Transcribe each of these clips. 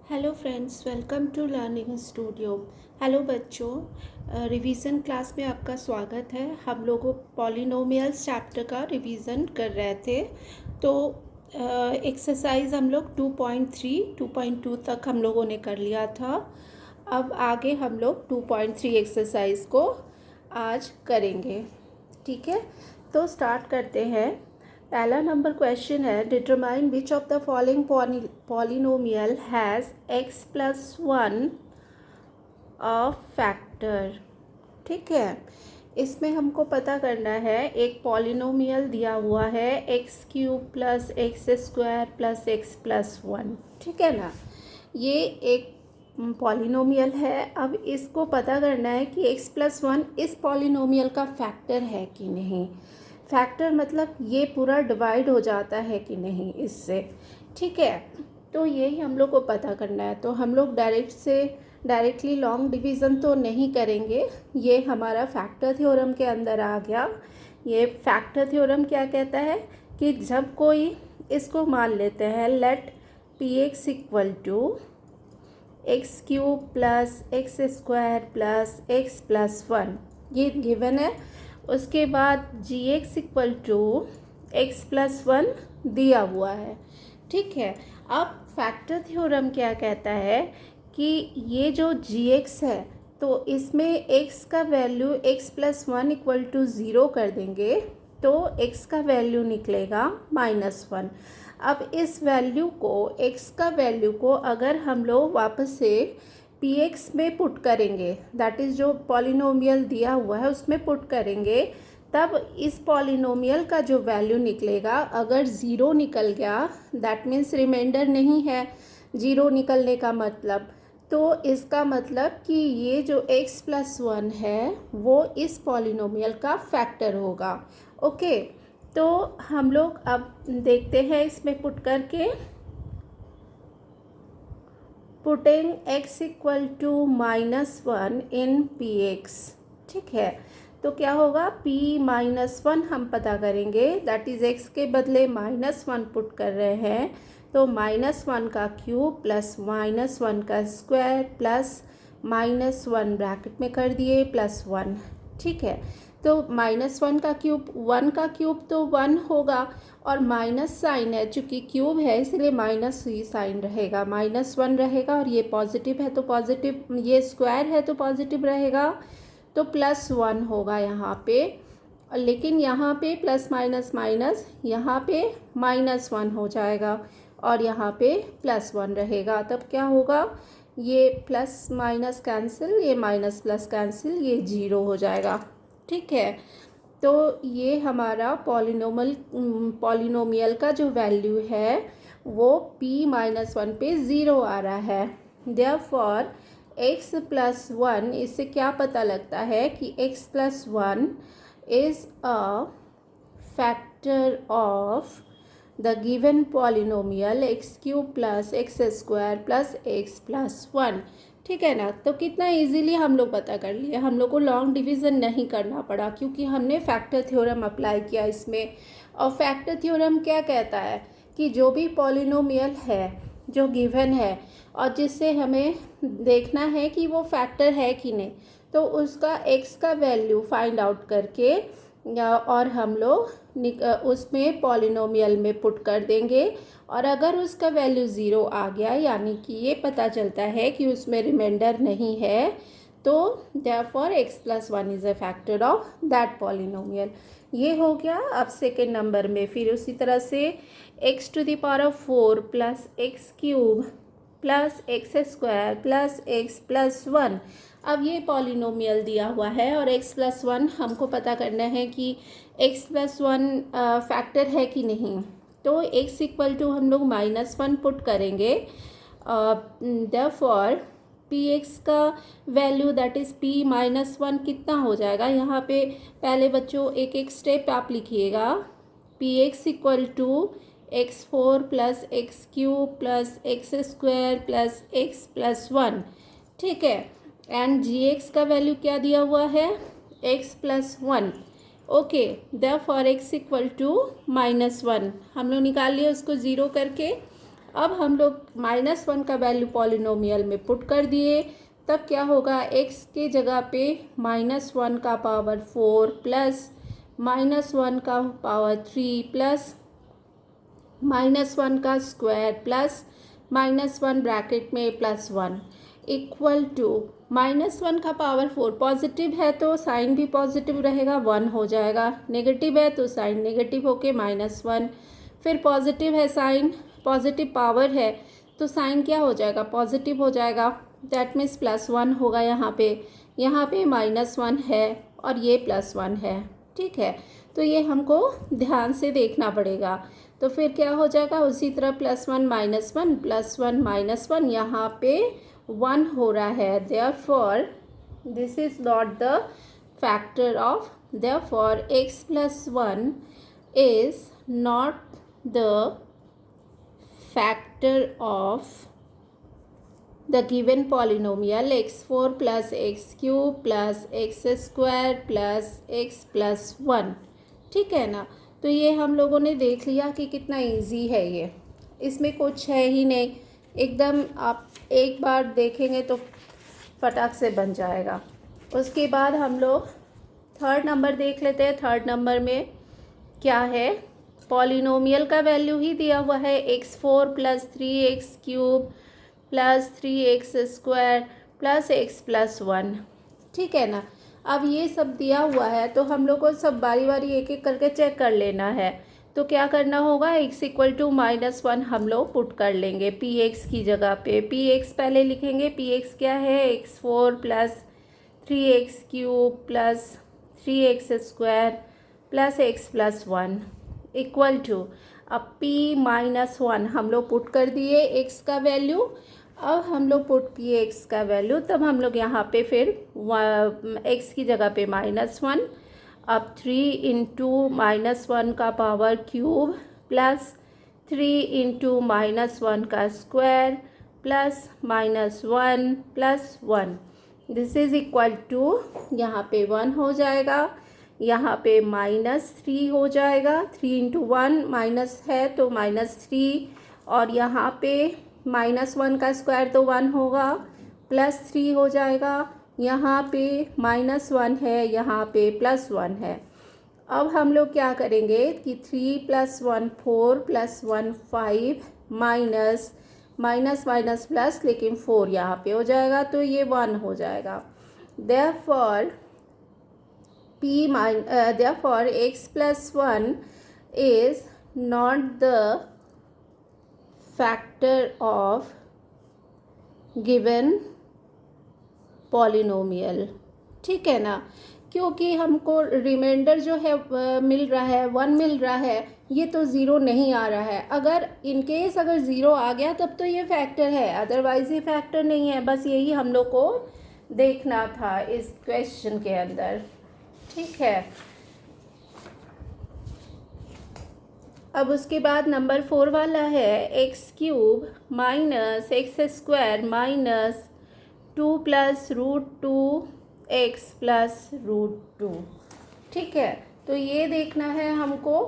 Hello friends, welcome to learning studio. Hello बच्चों, revision class में आपका स्वागत है। हम लोगों पॉलिनोमियल्स चैप्टर का रिवीजन कर रहे थे। तो एक्सरसाइज हम लोग 2.3 2.2 तक हम लोगों ने कर लिया था। अब आगे हम लोग 2.3 एक्सरसाइज को आज करेंगे। ठीक है, तो स्टार्ट करते हैं। पहला नंबर क्वेश्चन है, determine which of the following polynomial has x plus one a factor. ठीक है, इसमें हमको पता करना है, एक पॉलिनोमियल दिया हुआ है x cube plus x square plus x plus one. ठीक है ना, ये एक पॉलिनोमियल है। अब इसको पता करना है कि x प्लस वन इस पॉलिनोमियल का फैक्टर है कि नहीं। फैक्टर मतलब ये पूरा डिवाइड हो जाता है कि नहीं इससे। ठीक है, तो यही हम लोग को पता करना है। तो हम लोग डायरेक्टली लॉन्ग डिवीज़न तो नहीं करेंगे, ये हमारा फैक्टर थ्योरम के अंदर आ गया। ये फैक्टर थ्योरम क्या कहता है कि जब कोई, इसको मान लेते हैं, let P x equal to X cube plus x square plus x plus one, ये गिवन है। उसके बाद G X equal to X plus one दिया हुआ है। ठीक है, अब फैक्टर थ्योरम क्या कहता है कि ये जो जी एक्स है, तो इसमें एक्स का value x plus one equal to zero कर देंगे तो एक्स का वैल्यू निकलेगा -1। अब इस वैल्यू को, एक्स का वैल्यू को अगर हम लोग वापस से पी एक्स में पुट करेंगे, दैट इज़ जो पॉलिनोमियल दिया हुआ है उसमें पुट करेंगे, तब इस पॉलिनोमियल का जो वैल्यू निकलेगा, अगर ज़ीरो निकल गया, दैट मीन्स रिमाइंडर नहीं है ज़ीरो निकलने का मतलब, तो इसका मतलब कि ये जो x प्लस वन है वो इस पॉलिनोमियल का फैक्टर होगा। ओके, तो हम लोग अब देखते हैं इसमें पुट करके, putting x equal to -1 in p x. ठीक है, तो क्या होगा, p -1 हम पता करेंगे, दैट इज़ x के बदले -1 पुट कर रहे हैं, तो -1 का क्यूब प्लस -1 का स्क्वायर प्लस -1 ब्रैकेट में कर दिए प्लस 1। ठीक है, तो -1 का क्यूब, 1 का क्यूब तो 1 होगा, और माइनस साइन है, चूँकि क्यूब है इसलिए माइनस ही साइन रहेगा, -1 रहेगा, और ये पॉजिटिव है तो पॉजिटिव, ये स्क्वायर है तो पॉजिटिव रहेगा, तो +1 होगा यहाँ पे। लेकिन यहाँ पे प्लस माइनस माइनस, यहाँ पे -1 हो जाएगा, और यहाँ पे +1 रहेगा। तब क्या होगा, ये प्लस माइनस कैंसिल, ये माइनस प्लस कैंसिल, ये 0 हो जाएगा। ठीक है, तो ये हमारा पॉलिनोमियल का जो वैल्यू है वो p-1 पे 0 आ रहा है। देयरफॉर x प्लस वन, इससे क्या पता लगता है कि x plus one is a factor of the given polynomial x cube plus x square plus x plus one. ठीक है ना, तो कितना इजीली हम लोग पता कर लिए, हम लोग को लॉन्ग डिवीज़न नहीं करना पड़ा क्योंकि हमने फैक्टर थ्योरम अप्लाई किया इसमें। और फैक्टर थ्योरम क्या कहता है कि जो भी पॉलिनोमियल है जो गिवन है और जिससे हमें देखना है कि वो फैक्टर है कि नहीं, तो उसका एक्स का वैल्यू फाइंड आउट करके और हम लोग उसमें पॉलिनोमियल में पुट कर देंगे, और अगर उसका वैल्यू 0 आ गया, यानी कि ये पता चलता है कि उसमें रिमाइंडर नहीं है, तो therefore x plus one is a factor of that polynomial. ये हो गया। अब सेकेंड नंबर में फिर उसी तरह से x to the power of 4 plus x cube plus x square plus x plus one. अब ये पॉलिनोमियल दिया हुआ है और x प्लस वन हमको पता करना है कि x प्लस वन फैक्टर है कि नहीं। तो x इक्वल टू हम लोग -1 पुट करेंगे, देयरफॉर पी एक्स का वैल्यू दैट इज़ p-1 कितना हो जाएगा। यहाँ पे पहले बच्चों एक एक स्टेप आप लिखिएगा। P x equal to x4 plus x cube plus x square plus x plus one. ठीक है, एंड जी एक्स का वैल्यू क्या दिया हुआ है, x plus one. Okay, therefore x equal to -1 हम लोग निकाल लिए उसको 0 करके। अब हम लोग -1 का वैल्यू पॉलिनोमियल में पुट कर दिए, तब क्या होगा, x के जगह पे -1 का पावर 4 प्लस -1 का पावर 3 प्लस -1 का स्क्वायर प्लस -1 ब्रैकेट में +1 इक्वल टू -1 का पावर 4 पॉजिटिव है तो साइन भी पॉजिटिव रहेगा, 1 हो जाएगा। नेगेटिव है तो साइन नेगेटिव होके -1, फिर पॉजिटिव है साइन, पॉजिटिव पावर है तो साइन क्या हो जाएगा, पॉजिटिव हो जाएगा। दैट मीन्स +1 होगा यहाँ पे -1 है और ये +1 है। ठीक है, तो ये हमको ध्यान से देखना पड़ेगा। तो फिर क्या हो जाएगा, उसी तरह +1 -1 +1 -1 यहाँ पे 1 हो रहा है। Therefore this is not the factor of, therefore x + 1 is not the factor of the given polynomial x4 plus x3 plus x² plus x plus 1। ठीक है ना, तो ये हम लोगों ने देख लिया कि कितना इजी है ये, इसमें कुछ है ही नहीं, एकदम आप एक बार देखेंगे तो फटाक से बन जाएगा। उसके बाद हम लोग थर्ड नंबर देख लेते हैं। थर्ड नंबर में क्या है, पॉलिनोमियल का वैल्यू ही दिया हुआ है x4 + 3x³ + 3x² + x + 1। ठीक है ना, अब ये सब दिया हुआ है तो हम लोग को सब बारी बारी एक एक करके चेक कर लेना है। तो क्या करना होगा, x = -1 हम लोग पुट कर लेंगे px की जगह पे। px पहले लिखेंगे, px क्या है, x4 + 3x³ + 3x² + x + 1 equal to, अब p-1 हम लोग पुट कर दिए x का वैल्यू। अब हम लोग पुट किए x का वैल्यू, तब हम लोग यहाँ पे फिर x की जगह पे -1, अब 3 × -1 का पावर क्यूब प्लस 3 × -1 का square plus -1 + 1, this is equal to, यहाँ पे 1 हो जाएगा, यहाँ पे -3 हो जाएगा, 3 × 1 माइनस है तो -3, और यहाँ पे -1 का स्क्वायर तो 1 होगा, +3 हो जाएगा, यहाँ पे -1 है, यहाँ पे +1 है। अब हम लोग क्या करेंगे कि 3 + 1 4 + 1 5 माइनस माइनस माइनस प्लस, लेकिन 4 यहाँ पे हो जाएगा तो ये 1 हो जाएगा। Therefore therefore x + 1 is not the factor of given polynomial। ठीक है ना, क्योंकि हमको रिमाइंडर जो है मिल रहा है, 1 मिल रहा है, ये तो ज़ीरो नहीं आ रहा है। अगर इनकेस अगर ज़ीरो आ गया तब तो ये फैक्टर है, अदरवाइज़ ये फैक्टर नहीं है। बस यही हम लोग को देखना था इस क्वेश्चन के अंदर। ठीक है, अब उसके बाद नंबर 4 वाला है x³ - x² - 2 + √2x + √2। ठीक है, तो ये देखना है हमको।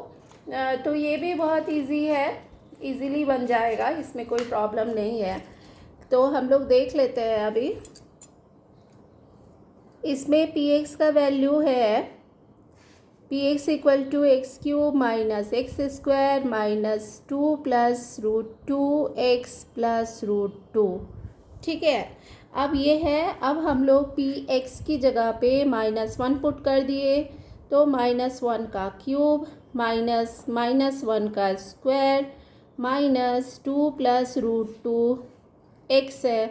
तो ये भी बहुत इजी है, इजीली बन जाएगा, इसमें कोई प्रॉब्लम नहीं है। तो हम लोग देख लेते हैं अभी। इसमें px का वैल्यू है px = x³ - x² - 2 + √2x + √2। ठीक है, अब ये है, अब हम लोग px की जगह पे -1 पुट कर दिए, तो -1 का क्यूब माइनस -1 का स्क्वायर -2 + √2x है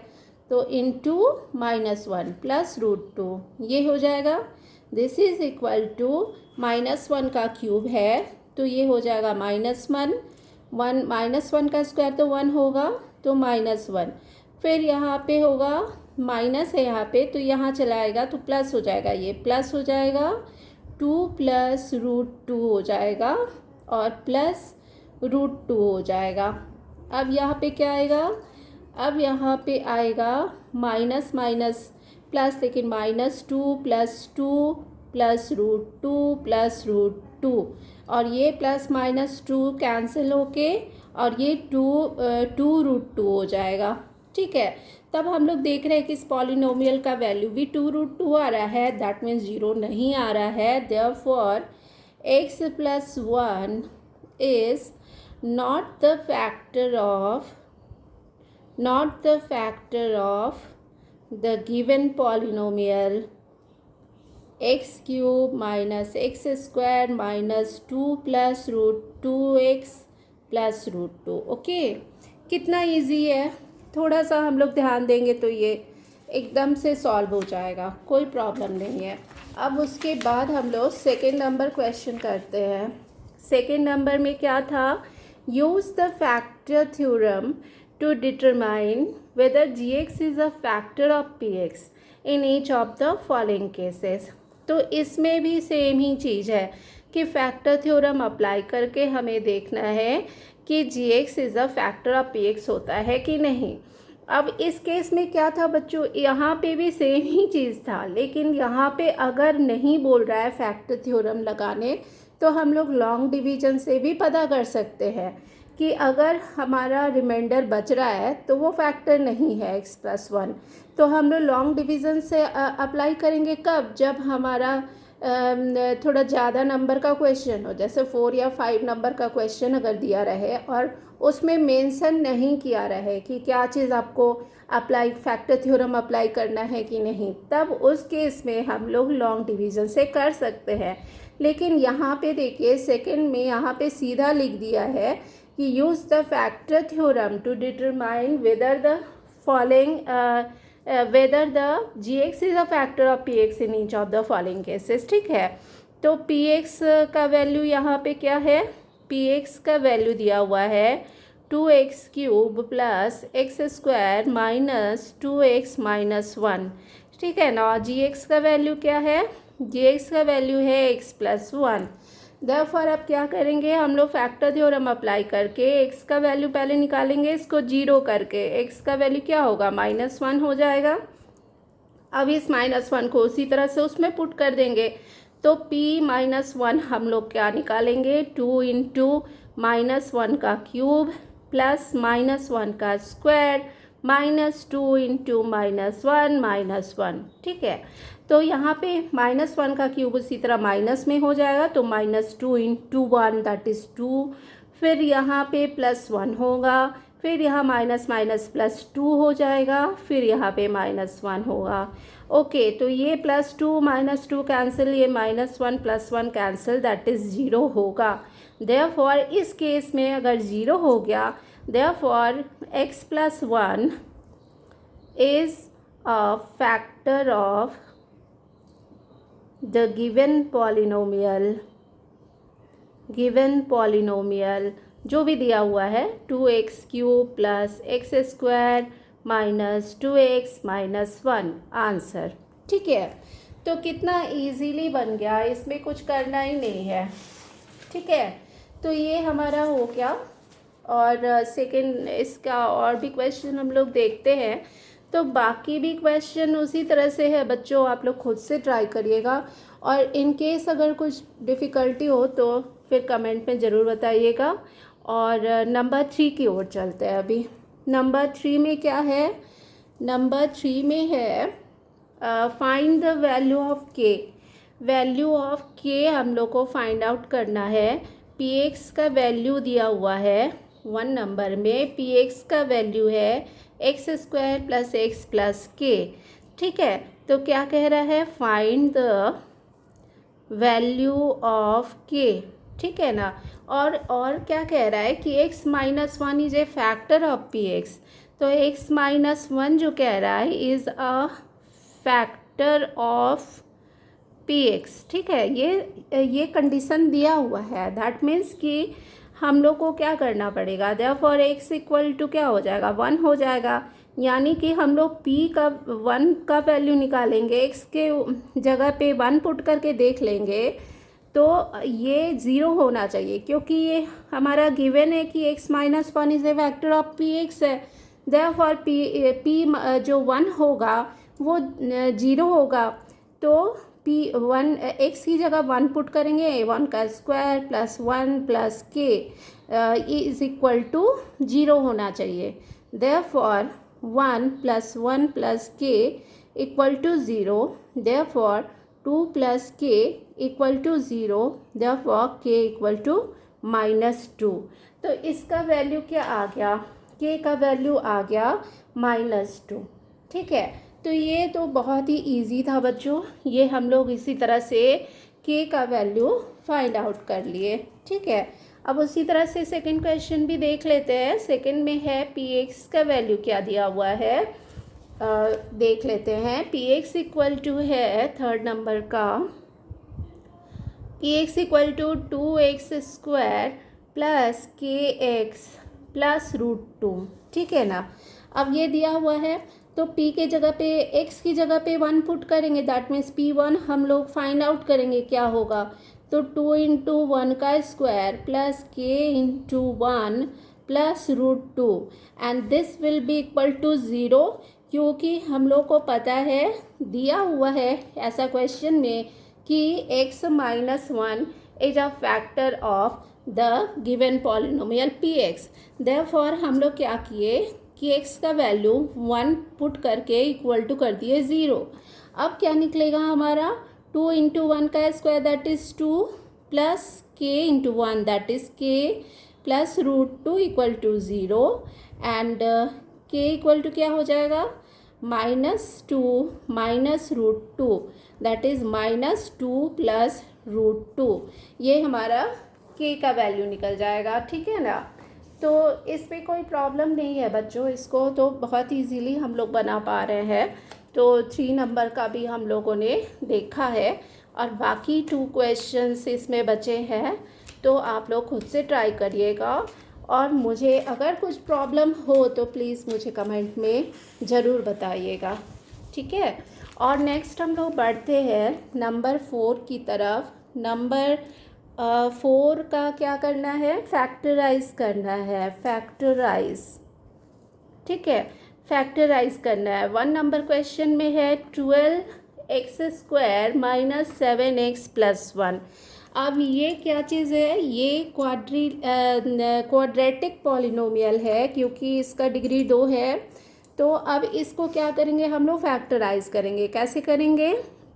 तो इंटू -1 + √2 ये हो जाएगा। दिस इज इक्वल टू -1 का क्यूब है तो ये हो जाएगा -1 का स्क्वायर तो 1 होगा तो -1, फिर यहाँ पे होगा माइनस है यहाँ पे तो यहाँ चलाएगा तो प्लस हो जाएगा, ये प्लस हो जाएगा, 2 + √2 हो जाएगा और प्लस √2 हो जाएगा। अब यहाँ पे क्या आएगा, अब यहाँ पे आएगा माइनस माइनस प्लस, लेकिन -2 + 2 + √2 + और ये प्लस माइनस 2 कैंसिल होके और ये 2√2 हो जाएगा। ठीक है, तब हम लोग देख रहे हैं कि इस पॉलिनोमियल का वैल्यू भी 2√2 आ रहा है, दैट मीन्स 0 नहीं आ रहा है। Therefore x + 1 is not the factor of the given polynomial x³ minus x² minus 2 plus √2x plus √2। Okay, कितना इजी है, थोड़ा सा हम लोग ध्यान देंगे तो ये एकदम से सॉल्व हो जाएगा, कोई प्रॉब्लम नहीं है। अब उसके बाद हम लोग सेकेंड नंबर क्वेश्चन करते हैं। सेकेंड नंबर में क्या था, use the factor theorem to determine whether gx is a factor of px in each of the following cases। तो इसमें भी सेम ही चीज़ है कि फैक्टर थ्योरम अप्लाई करके हमें देखना है कि gx is a factor of px होता है कि नहीं। अब इस केस में क्या था बच्चों, यहाँ पे भी सेम ही चीज़ था, लेकिन यहाँ पे अगर नहीं बोल रहा है फैक्टर थ्योरम लगाने तो हम लोग लॉन्ग डिवीजन से भी पता कर सकते हैं कि अगर हमारा रिमाइंडर बच रहा है तो वो फैक्टर नहीं है x+1, तो हम लोग लॉन्ग डिवीज़न से अप्लाई करेंगे कब, जब हमारा थोड़ा ज़्यादा नंबर का क्वेश्चन हो, जैसे 4 या 5 नंबर का क्वेश्चन अगर दिया रहे और उसमें मेंशन नहीं किया रहे कि क्या चीज़ आपको अप्लाई फैक्टर थ्योरम अप्लाई करना है कि नहीं, तब उस केस में हम लोग लॉन्ग डिवीज़न से कर सकते हैं। लेकिन यहाँ पे देखिए सेकंड में यहाँ पे सीधा लिख दिया है कि use the factor theorem to determine whether the following whether the gx is a factor of px in each of the following cases। ठीक है, तो px का वैल्यू यहाँ पे क्या है, px का वैल्यू दिया हुआ है 2x³ plus x² minus 2x minus 1। ठीक है ना, gx का वैल्यू क्या है, gx का वैल्यू है x+1। देयरफॉर अब क्या करेंगे हम लोग, फैक्टर थ्योरम अप्लाई करके x का वैल्यू पहले निकालेंगे, इसको 0 करके x का वैल्यू क्या होगा, -1 हो जाएगा। अब इस -1 को उसी तरह से उसमें पुट कर देंगे, तो p-1 हम लोग क्या निकालेंगे, 2 × -1 का क्यूब प्लस -1 का स्क्वायर -2 × -1 ठीक है, तो यहाँ पे -1 का क्यूब उसी तरह माइनस में हो जाएगा, तो -2 × 1 दैट इज़ 2, फिर यहाँ पे +1 होगा, फिर यहाँ +2 हो जाएगा, फिर यहाँ पे -1 होगा। ओके, तो ये +2 -2 कैंसिल, ये -1 +1 कैंसिल, दैट इज़ 0 होगा। देयरफॉर इस केस में अगर 0 हो गया, therefore x+1 is a factor of the given polynomial जो भी दिया हुआ है 2x³ plus x² minus 2x minus 1 answer. ठीक है, तो कितना इजीली बन गया, इसमें कुछ करना ही नहीं है। ठीक है, तो ये हमारा हो गया। और सेकंड इसका और भी क्वेश्चन हम लोग देखते हैं, तो बाकी भी क्वेश्चन उसी तरह से है बच्चों, आप लोग खुद से ट्राई करिएगा, और इन केस अगर कुछ डिफ़िकल्टी हो तो फिर कमेंट में ज़रूर बताइएगा। और नंबर 3 की ओर चलते हैं। अभी नंबर 3 में क्या है, नंबर 3 में है फाइंड द वैल्यू ऑफ के। वैल्यू ऑफ के हम लोग को फाइंड आउट करना है। px का वैल्यू दिया हुआ है 1 नंबर में, px का वैल्यू है x² प्लस x प्लस के। ठीक है, तो क्या कह रहा है, फाइंड द वैल्यू ऑफ के। ठीक है ना, और क्या कह रहा है कि x-1 is a factor of px, तो x-1 जो कह रहा है is a factor of px। ठीक है, ये कंडीशन दिया हुआ है, दैट मीन्स कि हम लोग को क्या करना पड़ेगा, देयरफॉर x इक्वल टू क्या हो जाएगा, 1 हो जाएगा, यानी कि हम लोग p का 1 का वैल्यू निकालेंगे, x के जगह पे 1 पुट करके देख लेंगे, तो ये 0 होना चाहिए, क्योंकि ये हमारा गिवन है कि x-1 is a factor of px है। देयरफॉर p जो 1 होगा वो 0 होगा, तो एक्स की जगह 1 पुट करेंगे, 1 का स्क्वायर प्लस 1 प्लस के इज इक्वल टू 0 होना चाहिए। देयरफॉर 1 प्लस 1 प्लस के इक्वल टू 0, देयरफॉर 2 प्लस के इक्वल टू 0, देयरफॉर के इक्वल टू -2। तो इसका वैल्यू क्या आ गया, के का वैल्यू आ गया -2। ठीक है, तो ये तो बहुत ही इजी था बच्चों, ये हम लोग इसी तरह से के का वैल्यू फाइंड आउट कर लिए। ठीक है, अब उसी तरह से सेकंड क्वेश्चन भी देख लेते हैं। सेकंड में है पी एक्स का वैल्यू क्या दिया हुआ है, देख लेते हैं। पी एक्स इक्वल टू है थर्ड नंबर का, p x equal to 2x² plus k x plus √2। ठीक है ना, अब ये दिया हुआ है तो p के जगह पे x की जगह पे 1 पुट करेंगे, दैट मीन्स p1 हम लोग फाइंड आउट करेंगे क्या होगा। तो 2 इंटू 1 का square plus k into 1 plus √2 and this will be equal to 0, क्योंकि हम लोग को पता है, दिया हुआ है ऐसा क्वेश्चन में कि x minus 1 is a factor of the given polynomial px। Therefore हम लोग क्या किए कि x का वैल्यू 1 पुट करके इक्वल टू कर दिए 0। अब क्या निकलेगा हमारा, 2 इंटू 1 का square that is 2 plus k into 1 that is k plus √2 equal to 0 and k equal to क्या हो जाएगा, -2 माइनस √2 दैट इज़ -2 प्लस √2। ये हमारा k का वैल्यू निकल जाएगा। ठीक है ना, तो इसमें कोई प्रॉब्लम नहीं है बच्चों, इसको तो बहुत इजीली हम लोग बना पा रहे हैं। तो 3 नंबर का भी हम लोगों ने देखा है और बाकी 2 क्वेश्चंस इसमें बचे हैं, तो आप लोग खुद से ट्राई करिएगा और मुझे अगर कुछ प्रॉब्लम हो तो प्लीज़ मुझे कमेंट में ज़रूर बताइएगा। ठीक है, और नेक्स्ट हम लोग बढ़ते हैं नंबर 4 की तरफ। नंबर 4 का क्या करना है, फैक्टराइज करना है, फैक्टराइज। ठीक है, फैक्टराइज करना है। 1 नंबर क्वेश्चन में है 12x² माइनस 7x प्लस 1। अब ये क्या चीज़ है, ये क्वाड्रेटिक पॉलिनोमियल है, क्योंकि इसका डिग्री 2 है। तो अब इसको क्या करेंगे हम लोग, फैक्टराइज करेंगे। कैसे करेंगे,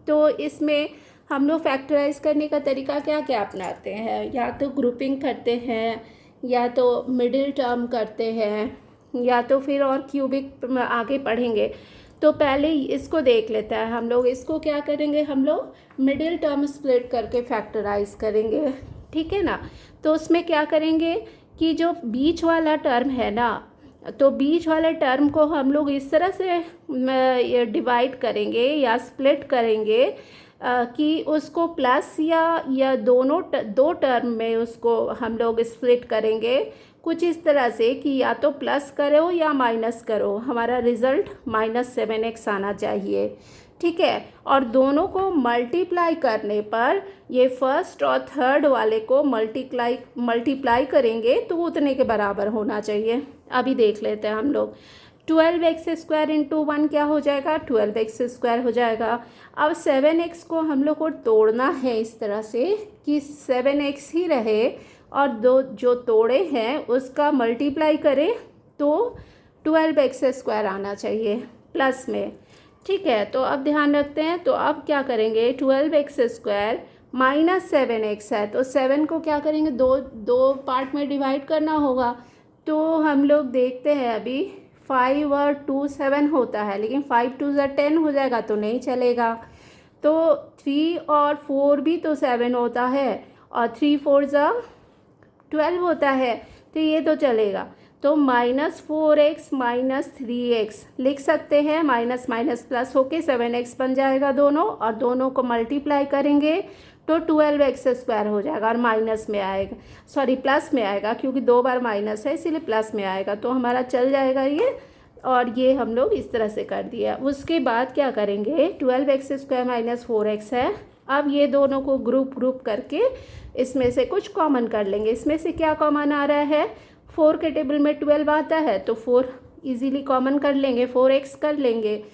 तो इसमें हम लोग फैक्टराइज करने का तरीका क्या क्या अपनाते हैं, या तो ग्रुपिंग करते हैं, या तो मिडिल टर्म करते हैं, या तो फिर और क्यूबिक आगे पढ़ेंगे। तो पहले इसको देख लेते हैं हम लोग। इसको क्या करेंगे हम लोग, मिडिल टर्म स्प्लिट करके फैक्टराइज करेंगे। ठीक है ना, तो उसमें क्या करेंगे कि जो बीच वाला टर्म है ना, तो बीच वाले टर्म को हम लोग इस तरह से डिवाइड करेंगे या स्प्लिट करेंगे कि उसको प्लस या दो टर्म में उसको हम लोग स्प्लिट करेंगे कुछ इस तरह से कि या तो प्लस करो या माइनस करो, हमारा रिज़ल्ट -7x आना चाहिए। ठीक है, और दोनों को मल्टीप्लाई करने पर ये फर्स्ट और थर्ड वाले को मल्टीप्लाई करेंगे तो उतने के बराबर होना चाहिए। अभी देख लेते हैं हम लोग। 12x² इंटू 1 क्या हो जाएगा, 12x² हो जाएगा। अब 7x को हम लोग को तोड़ना है इस तरह से कि 7x ही रहे और दो जो तोड़े हैं उसका मल्टीप्लाई करें तो 12x² आना चाहिए प्लस में। ठीक है, तो अब ध्यान रखते हैं। तो अब क्या करेंगे, 12x² माइनस 7x है, तो 7 को क्या करेंगे, दो पार्ट में डिवाइड करना होगा। तो हम लोग देखते हैं अभी 5 और 2 7 होता है, लेकिन 5 2 10 हो जाएगा तो नहीं चलेगा। तो 3 और 4 भी तो 7 होता है और 3 4 12 होता है, तो ये तो चलेगा। तो -4x माइनस 3x लिख सकते हैं, माइनस माइनस प्लस होके 7x बन जाएगा दोनों, और दोनों को मल्टीप्लाई करेंगे तो 12x² हो जाएगा और माइनस में आएगा, सॉरी प्लस में आएगा, क्योंकि 2 बार माइनस है इसीलिए प्लस में आएगा, तो हमारा चल जाएगा ये। और ये हम लोग इस तरह से कर दिया। उसके बाद क्या करेंगे, 12x² माइनस 4x है। अब ये दोनों को ग्रुप करके इसमें से कुछ कॉमन कर लेंगे। इसमें से क्या कॉमन आ रहा है, 4 के टेबल में 12 आता है तो 4 इजीली कॉमन कर लेंगे, 4x कर लेंगे,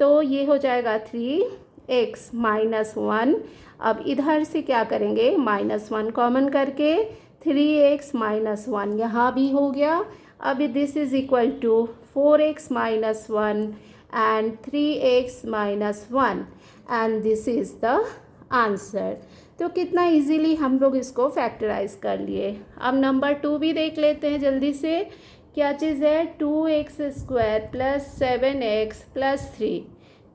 तो ये हो जाएगा 3 एक्स माइनस वन। अब इधर से क्या करेंगे, माइनस वन कॉमन करके 3x माइनस वन यहाँ भी हो गया। अब this is equal to 4x minus one and 3x minus one and this is the answer. तो कितना इजीली हम लोग इसको फैक्टराइज कर लिए। अब नंबर 2 भी देख लेते हैं जल्दी से। क्या चीज़ है, 2x square plus 7x plus 3,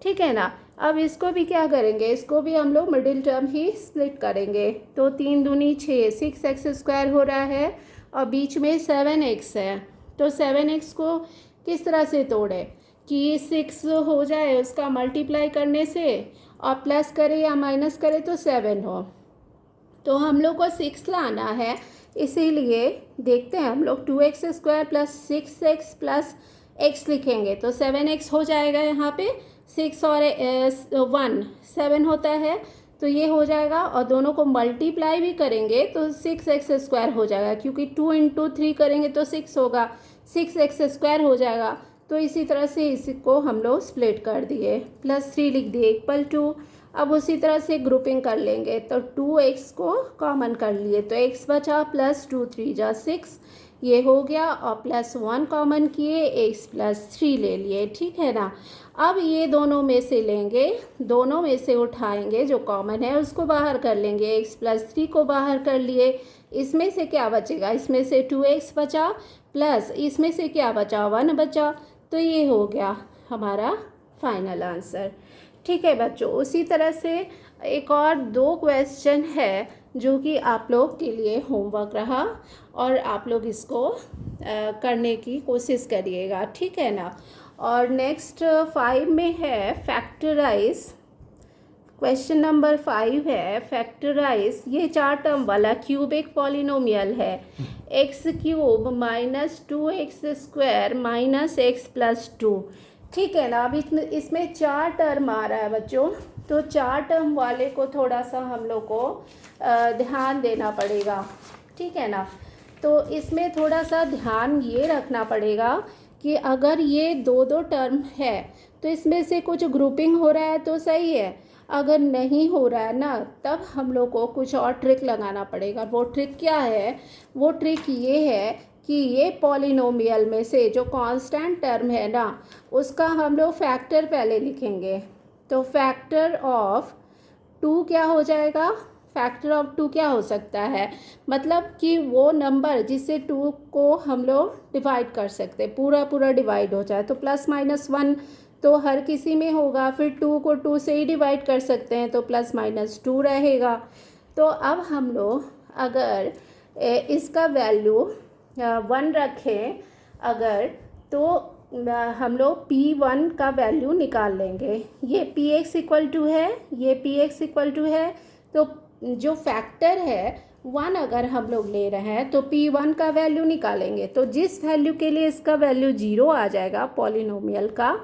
ठीक है ना। अब इसको भी क्या करेंगे, इसको भी हम लोग मिडिल टर्म ही स्प्लिट करेंगे। तो 3 दूनी 6, 6x स्क्वायर हो रहा है और बीच में 7x है। तो 7x को किस तरह से तोड़े कि 6 हो जाए उसका मल्टीप्लाई करने से, और प्लस करे या माइनस करे तो 7 हो। तो हम लोग को 6 लाना है, इसीलिए देखते हैं हम लोग 2x square plus 6x plus x लिखेंगे तो 7x हो जाएगा। यहाँ पे 6 और 1 7 होता है, तो ये हो जाएगा। और दोनों को मल्टीप्लाई भी करेंगे तो 6x स्क्वायर हो जाएगा, क्योंकि 2 इंटू 3 करेंगे तो 6 होगा, 6x स्क्वायर हो जाएगा। तो इसी तरह से इसको हम लोग स्प्लिट कर दिए, प्लस 3 लिख दिए इक्वल टू। अब उसी तरह से ग्रुपिंग कर लेंगे तो 2x को कॉमन कर लिए तो x बचा, प्लस 2 3 जा 6 ये हो गया, और प्लस 1 कॉमन किए x प्लस 3 ले लिए, ठीक है ना। अब ये दोनों में से लेंगे, दोनों में से उठाएंगे, जो कॉमन है उसको बाहर कर लेंगे, x प्लस 3 को बाहर कर लिए। इसमें से क्या बचेगा, इसमें से 2x बचा, प्लस इसमें से क्या बचा 1 बचा। तो ये हो गया हमारा फाइनल आंसर, ठीक है बच्चों। उसी तरह से एक और 2 क्वेश्चन है जो कि आप लोग के लिए होमवर्क रहा, और आप लोग इसको करने की कोशिश करिएगा, ठीक है ना। और नेक्स्ट 5 में है फैक्टराइज। क्वेश्चन नंबर 5 है फैक्टराइज, ये 4 टर्म वाला क्यूबिक पॉलिनोमियल है, x cube minus 2x square minus x plus 2, ठीक है ना। अब इसमें 4 टर्म आ रहा है बच्चों, तो 4 टर्म वाले को थोड़ा सा हम लोग को ध्यान देना पड़ेगा, ठीक है ना। तो इसमें थोड़ा सा ध्यान ये रखना पड़ेगा कि अगर ये 2 टर्म है तो इसमें से कुछ ग्रुपिंग हो रहा है तो सही है, अगर नहीं हो रहा है ना, तब हम लोग को कुछ और ट्रिक लगाना पड़ेगा। वो ट्रिक क्या है, वो ट्रिक ये है कि ये पॉलिनोमियल में से जो कांस्टेंट टर्म है ना, उसका हम लोग फैक्टर पहले लिखेंगे। तो फैक्टर ऑफ 2 क्या हो जाएगा, फैक्टर ऑफ 2 क्या हो सकता है, मतलब कि वो नंबर जिससे 2 को हम लोग डिवाइड कर सकते, पूरा डिवाइड हो जाए। तो प्लस माइनस 1 तो हर किसी में होगा, फिर 2 को 2 से ही डिवाइड कर सकते हैं तो प्लस माइनस 2 रहेगा। तो अब हम लोग अगर इसका वैल्यू 1 रखें अगर, तो हम लोग P1 का वैल्यू निकाल लेंगे। ये Px इक्वल टू है, ये Px इक्वल टू है, तो जो फैक्टर है 1 अगर हम लोग ले रहे हैं तो P1 का वैल्यू निकालेंगे। तो जिस वैल्यू के लिए इसका वैल्यू 0 आ जाएगा पॉलिनोमियल का,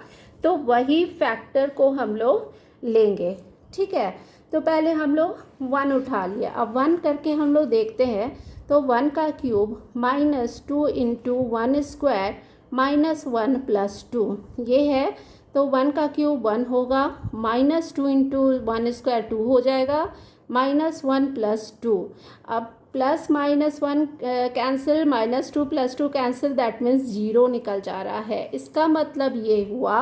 तो वही फैक्टर को हम लोग लेंगे, ठीक है। तो पहले हम लोग 1 उठा लिया, अब 1 करके हम लोग देखते हैं। तो 1 का cube minus 2 into 1 square minus 1 plus 2 ये है। तो 1 का क्यूब 1 होगा, माइनस 2 इंटू 1 स्क्वायर 2 हो जाएगा, माइनस 1 प्लस 2। अब plus minus 1 cancel, minus 2 plus 2 cancel, that means 0 निकल जा रहा है। इसका मतलब ये हुआ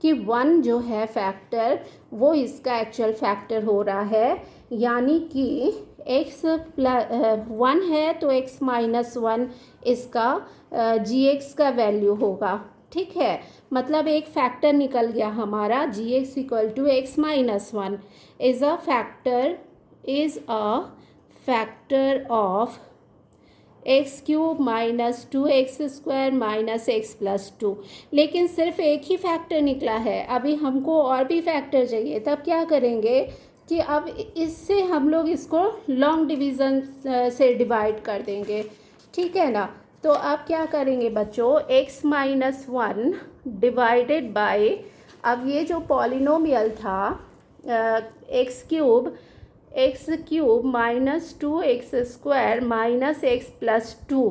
कि 1 जो है फैक्टर, वो इसका एक्चुअल फैक्टर हो रहा है, यानी कि x प्लस 1 है तो x माइनस 1 इसका gx का वैल्यू होगा, ठीक है। मतलब एक फैक्टर निकल गया हमारा, gx equal to x minus 1 is a factor of x cube minus 2x square minus x plus 2। लेकिन सिर्फ एक ही फैक्टर निकला है, अभी हमको और भी फैक्टर चाहिए। तब क्या करेंगे कि अब इससे हम लोग इसको लॉन्ग डिवीज़न से डिवाइड कर देंगे, ठीक है ना। तो अब क्या करेंगे बच्चों, x माइनस 1 डिवाइडेड बाय, अब ये जो पॉलिनोमियल था x cube minus 2x square minus x plus 2,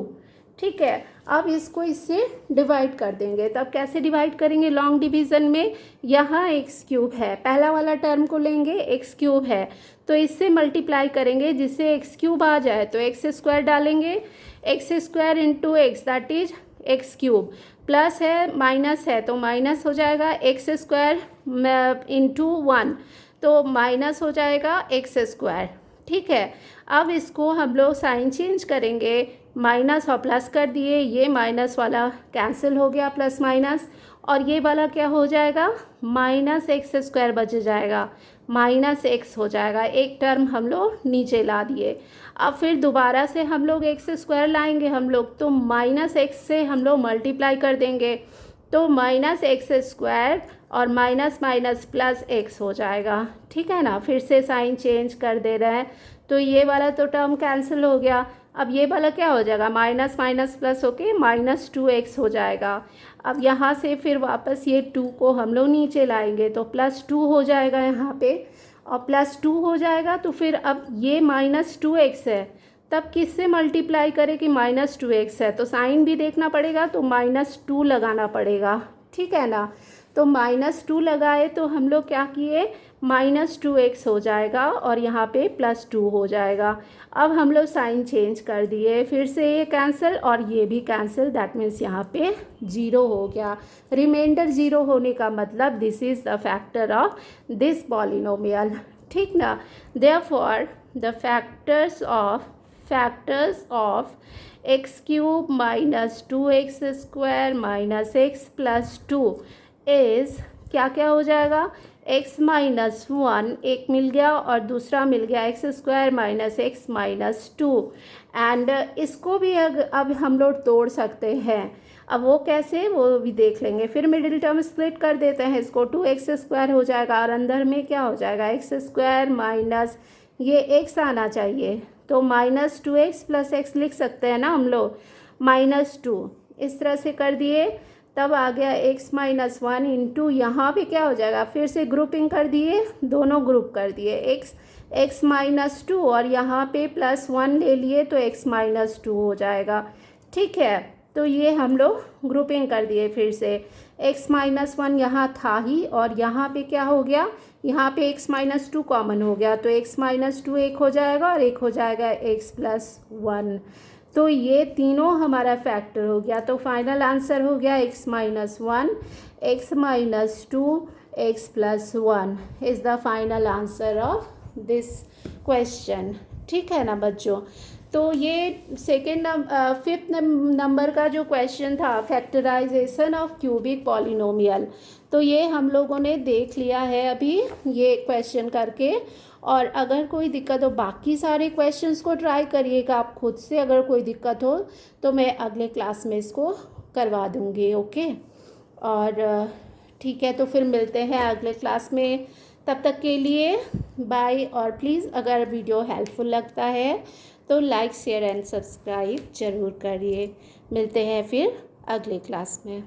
ठीक है। अब इसको इससे डिवाइड कर देंगे। तब कैसे डिवाइड करेंगे लॉन्ग डिवीज़न में, यहाँ एक्स क्यूब है, पहला वाला टर्म को लेंगे, एक्स क्यूब है तो इससे मल्टीप्लाई करेंगे जिससे एक्स क्यूब आ जाए तो एक्स स्क्वायर डालेंगे, x square into x that is x cube, plus है माइनस है तो माइनस हो जाएगा, एक्स स्क्वायर इंटू 1 तो माइनस हो जाएगा एक्स स्क्वायर। ठीक है, अब इसको हम लोग साइन चेंज करेंगे, माइनस और प्लस कर दिए, ये माइनस वाला कैंसिल हो गया प्लस माइनस, और ये वाला क्या हो जाएगा, माइनस एक्स स्क्वायर बच जाएगा, माइनस एक्स हो जाएगा, एक टर्म हम लोग नीचे ला दिए। अब फिर दोबारा से हम लोग एक्स स्क्वायर लाएंगे हम लोग, तो माइनस एक्स से हम लोग मल्टीप्लाई कर देंगे तो माइनस एक्स स्क्वायर और माइनस माइनस प्लस एक्स हो जाएगा। ठीक है ना, फिर से साइन चेंज कर दे रहे हैं तो ये वाला तो टर्म कैंसिल हो गया। अब ये वाला क्या हो जाएगा, माइनस माइनस प्लस होके माइनस 2x हो जाएगा। अब यहाँ से फिर वापस ये 2 को हम लोग नीचे लाएंगे तो प्लस 2 हो जाएगा यहाँ पे, और प्लस 2 हो जाएगा तो फिर अब ये माइनस 2x है, तब किससे मल्टीप्लाई करें कि माइनस 2x है, तो साइन भी देखना पड़ेगा तो माइनस 2 लगाना पड़ेगा। ठीक है ना, तो माइनस 2 लगाए तो हम लोग क्या किए, माइनस 2x हो जाएगा और यहाँ पे प्लस 2 हो जाएगा। अब हम लोग साइन चेंज कर दिए, फिर से ये कैंसिल और ये भी कैंसिल, दैट मीन्स यहाँ पे 0 हो गया। रिमाइंडर 0 होने का मतलब this is the factor of this polynomial. ठीक ना, therefore the factors of x cube minus 2x square minus x plus 2 is क्या क्या हो जाएगा, x माइनस 1 एक मिल गया और दूसरा मिल गया x square minus x minus 2। And इसको भी अब हम लोग तोड़ सकते हैं, अब वो कैसे वो भी देख लेंगे। फिर मिडिल टर्म स्प्लिट कर देते हैं इसको, 2x स्क्वायर हो जाएगा और अंदर में क्या हो जाएगा, एक्स स्क्वायर माइनस ये x आना चाहिए तो माइनस 2x प्लस एक्स लिख सकते हैं ना हम लोग, माइनस 2 इस तरह से कर दिए। तब आ गया x माइनस 1 इंटू यहाँ पे क्या हो जाएगा, फिर से ग्रुपिंग कर दिए, दोनों ग्रुप कर दिए, x माइनस 2 और यहाँ पे प्लस 1 ले लिए तो x माइनस 2 हो जाएगा। ठीक है, तो ये हम लोग ग्रुपिंग कर दिए, फिर से x माइनस 1 यहाँ था ही और यहाँ पे क्या हो गया, यहाँ पे x माइनस 2 कॉमन हो गया तो x माइनस 2 एक हो जाएगा और एक हो जाएगा x प्लस 1। तो ये तीनों हमारा फैक्टर हो गया, तो फाइनल आंसर हो गया x minus 1, x minus 2, x plus 1 is the final answer of this question. ठीक है ना बच्चों, तो ये फिफ्थ नंबर का जो क्वेश्चन था, फैक्टराइजेशन ऑफ क्यूबिक पॉलिनोमियल, तो ये हम लोगों ने देख लिया है अभी ये क्वेश्चन करके। और अगर कोई दिक्कत हो बाकी सारे क्वेश्चंस को ट्राई करिएगा आप खुद से, अगर कोई दिक्कत हो तो मैं अगले क्लास में इसको करवा दूँगी। ओके, और ठीक है, तो फिर मिलते हैं अगले क्लास में, तब तक के लिए बाय। और प्लीज़ अगर वीडियो हेल्पफुल लगता है तो लाइक शेयर एंड सब्सक्राइब ज़रूर करिए। मिलते हैं फिर अगले क्लास में।